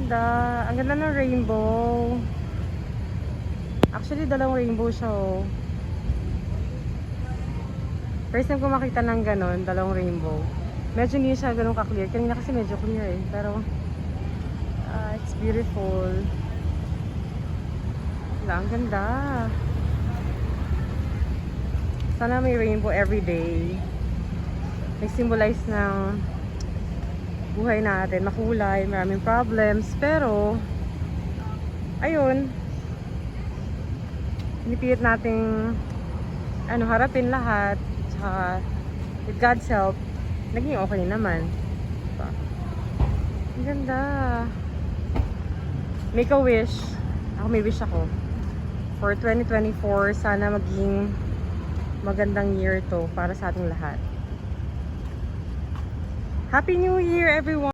ganda. Ang ganda ng rainbow. Actually, dalawang rainbow siya, oh. First time ko makita ng ganon, dalawang rainbow. Medyo hindi siya ganun ka-clear. Kanina kasi medyo clear eh. Pero, it's beautiful. Wala, ang ganda. Sana may rainbow everyday. Nag-symbolize ng buhay natin. Makulay, maraming problems. Pero, ayun. Pinipilit nating harapin lahat. Tsaka, with God's help, naging okay naman. Diba? Ang ganda. Make a wish. Ako may wish ako. For 2024, sana maging magandang year to para sa ating lahat. Happy New Year, everyone!